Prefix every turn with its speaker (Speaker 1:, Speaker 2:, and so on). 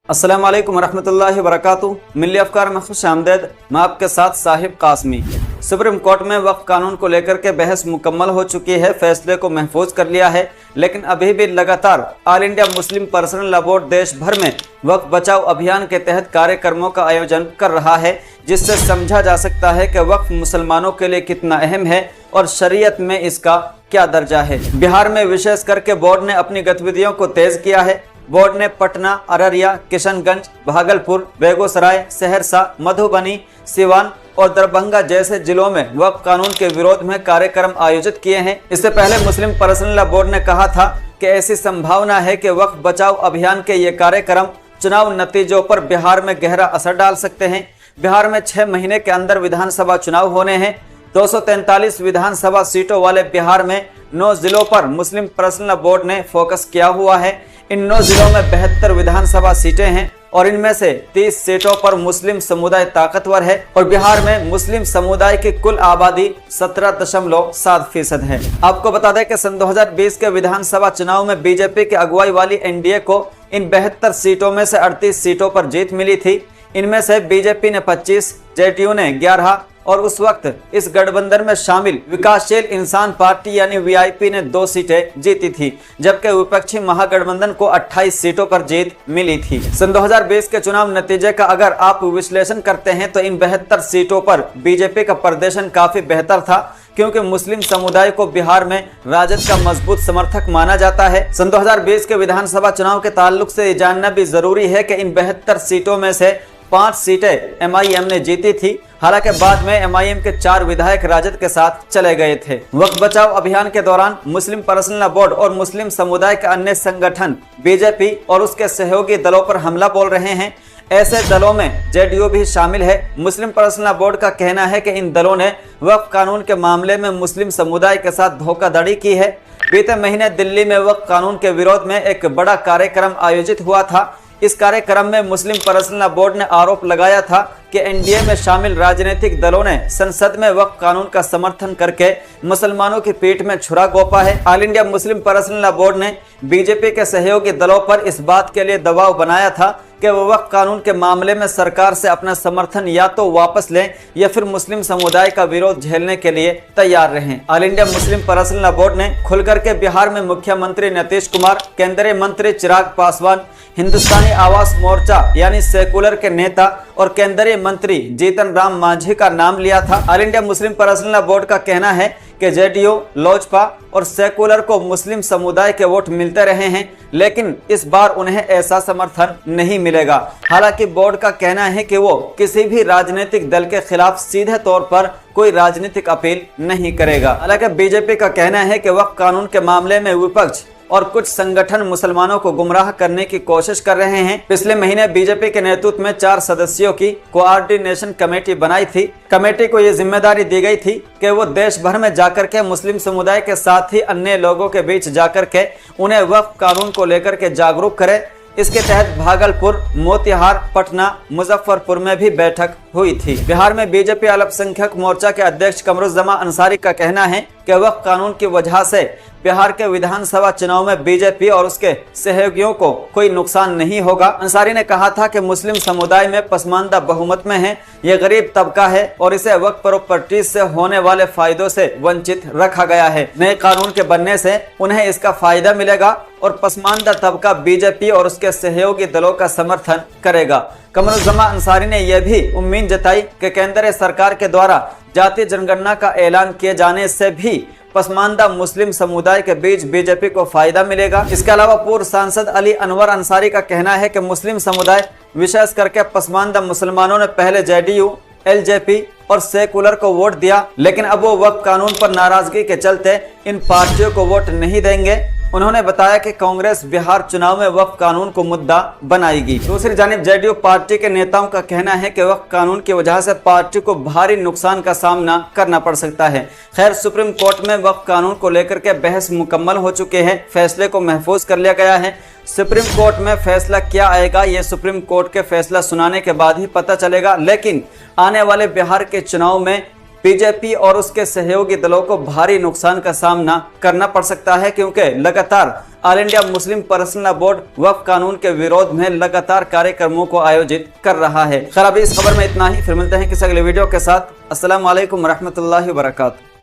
Speaker 1: अस्सलाम वालेकुम वरहमतुल्लाहि वबरकातुहू। मिल्ली अफकार में खुश आमदेद। मैं आपके साथ साहिब कासमी। सुप्रीम कोर्ट में वक्फ कानून को लेकर के बहस मुकम्मल हो चुकी है, फैसले को महफूज कर लिया है, लेकिन अभी भी लगातार all India Muslim personal law board देश भर में वक्फ बचाओ अभियान के तहत कार्यक्रमों का आयोजन कर रहा है, जिससे समझा जा सकता है कि वक्फ मुसलमानों के लिए कितना अहम है और शरीयत में इसका क्या दर्जा है। बिहार में विशेष करके बोर्ड ने अपनी गतिविधियों को तेज किया है। बोर्ड ने पटना, अररिया, किशनगंज, भागलपुर, बेगूसराय, सहरसा, मधुबनी, सिवान और दरभंगा जैसे जिलों में वक्फ कानून के विरोध में कार्यक्रम आयोजित किए हैं। इससे पहले मुस्लिम पर्सनल लॉ बोर्ड ने कहा था कि ऐसी संभावना है कि वक्फ बचाओ अभियान के ये कार्यक्रम चुनाव नतीजों पर बिहार में गहरा असर डाल सकते हैं। बिहार में 6 महीने के अंदर विधानसभा चुनाव होने हैं। 243 विधानसभा सीटों वाले बिहार में 9 जिलों पर मुस्लिम पर्सनल लॉ बोर्ड ने फोकस किया हुआ है। इन 9 जिलों में 72 विधानसभा सीटें हैं और इनमें से 30 सीटों पर मुस्लिम समुदाय ताकतवर है और बिहार में मुस्लिम समुदाय की कुल आबादी 17.7% है। आपको बता दें कि सन 2020 के विधानसभा चुनाव में बीजेपी की अगुवाई वाली एनडीए को इन 72 सीटों में से 38 सीटों पर जीत मिली थी। इनमें से बीजेपी ने 25, जेडीयू ने 11 और उस वक्त इस गठबंधन में शामिल विकासशील इंसान पार्टी यानी वीआईपी ने 2 सीटें जीती थी, जबकि विपक्षी महागठबंधन को 28 सीटों पर जीत मिली थी। सन 2020 के चुनाव नतीजे का अगर आप विश्लेषण करते हैं तो इन 72 सीटों पर बीजेपी का प्रदर्शन काफी बेहतर था, क्योंकि मुस्लिम समुदाय को बिहार में राजद का मजबूत समर्थक माना जाता है। सन 2020 के विधानसभा चुनाव के ताल्लुक से जानना भी जरूरी है कि इन 72 सीटों में से 5 सीटें एमआईएम ने जीती थी। हालांकि बाद में एमआईएम के 4 विधायक राजद के साथ चले गए थे। वक्फ बचाओ अभियान के दौरान मुस्लिम पर्सनल लॉ बोर्ड और मुस्लिम समुदाय के अन्य संगठन बीजेपी और उसके सहयोगी दलों पर हमला बोल रहे हैं। ऐसे दलों में जेडीयू भी शामिल है। मुस्लिम पर्सनल लॉ बोर्ड का कहना है कि इन दलों ने वक्फ कानून के मामले में मुस्लिम समुदाय के साथ धोखाधड़ी की है। बीते महीने दिल्ली में वक्फ कानून के विरोध में एक बड़ा कार्यक्रम आयोजित हुआ था। इस कार्यक्रम में मुस्लिम पर्सनल लॉ बोर्ड ने आरोप लगाया था कि एनडीए में शामिल राजनीतिक दलों ने संसद में वक्फ कानून का समर्थन करके मुसलमानों की पीठ में छुरा घोंपा है। All India Muslim personal law board ने बीजेपी के सहयोगी दलों पर इस बात के लिए दबाव बनाया था कि वो वक्फ कानून के मामले में सरकार से अपना समर्थन या तो वापस लें या फिर मुस्लिम समुदाय का विरोध झेलने के लिए तैयार रहें। All India Muslim personal law board ने खुलकर के बिहार में मुख्यमंत्री नीतीश कुमार, केंद्रीय मंत्री चिराग पासवान, हिंदुस्तानी आवाज मोर्चा यानी सेकुलर के नेता और केंद्रीय मंत्री जीतन राम मांझी का नाम लिया था। All India Muslim personal law board का कहना है कि जेडीयू, लोजपा और सेकुलर को मुस्लिम समुदाय के वोट मिलते रहे हैं, लेकिन इस बार उन्हें ऐसा समर्थन नहीं मिलेगा। हालांकि बोर्ड का कहना है कि वो किसी भी राजनीतिक दल के खिलाफ सीधे तौर पर कोई राजनीतिक अपील नहीं करेगा। हालांकि बीजेपी का कहना है कि वक्फ कानून के मामले में विपक्ष और कुछ संगठन मुसलमानों को गुमराह करने की कोशिश कर रहे हैं। पिछले महीने बीजेपी के नेतृत्व में 4 सदस्यों की कोऑर्डिनेशन कमेटी बनाई थी। कमेटी को ये जिम्मेदारी दी गई थी कि वो देश भर में जाकर के मुस्लिम समुदाय के साथ ही अन्य लोगों के बीच जाकर के उन्हें वक्फ कानून को लेकर के जागरूक करे। इसके तहत भागलपुर, मोतिहार, पटना, मुजफ्फरपुर में भी बैठक हुई थी। बिहार में बीजेपी अल्पसंख्यक मोर्चा के अध्यक्ष कमरुज्जमा अंसारी का कहना है कि वक्फ कानून की वजह से बिहार के विधानसभा चुनाव में बीजेपी और उसके सहयोगियों को कोई नुकसान नहीं होगा। अंसारी ने कहा था कि मुस्लिम समुदाय में पसमानदा बहुमत में है, ये गरीब तबका है और इसे वक्फ प्रॉपर्टी से होने वाले फायदों से वंचित रखा गया है। नए कानून के बनने से उन्हें इसका फायदा मिलेगा और पसमानदा तबका बीजेपी और उसके सहयोगी दलों का समर्थन करेगा। कमरुज्जमा अंसारी ने यह भी उम्मीद जताई कि केंद्र सरकार के द्वारा जातीय जनगणना का ऐलान किए जाने से भी पसमानदा मुस्लिम समुदाय के बीच बीजेपी को फायदा मिलेगा। इसके अलावा पूर्व सांसद अली अनवर अंसारी का कहना है कि मुस्लिम समुदाय विशेष करके पसमानदा मुसलमानों ने पहले जेडीयू, एलजेपी और सेकुलर को वोट दिया, लेकिन अब वो वक्फ कानून पर नाराजगी के चलते इन पार्टियों को वोट नहीं देंगे। उन्होंने बताया कि कांग्रेस बिहार चुनाव में वक्फ कानून को मुद्दा बनाएगी। दूसरी जानिब जेडीयू पार्टी के नेताओं का कहना है कि वक्फ कानून की वजह से पार्टी को भारी नुकसान का सामना करना पड़ सकता है। खैर, सुप्रीम कोर्ट में वक्फ कानून को लेकर के बहस मुकम्मल हो चुके हैं, फैसले को महफूज कर लिया गया है। सुप्रीम कोर्ट में फैसला क्या आएगा ये सुप्रीम कोर्ट के फैसला सुनाने के बाद ही पता चलेगा, लेकिन आने वाले बिहार के चुनाव में बीजेपी और उसके सहयोगी दलों को भारी नुकसान का सामना करना पड़ सकता है, क्योंकि लगातार all India Muslim personal board वक्फ कानून के विरोध में लगातार कार्यक्रमों को आयोजित कर रहा है। खैर अभी इस खबर में इतना ही, फिर मिलते हैं किसी अगले वीडियो के साथ। अस्सलाम वालेकुम रहमतुल्लाहि व बरकातहू।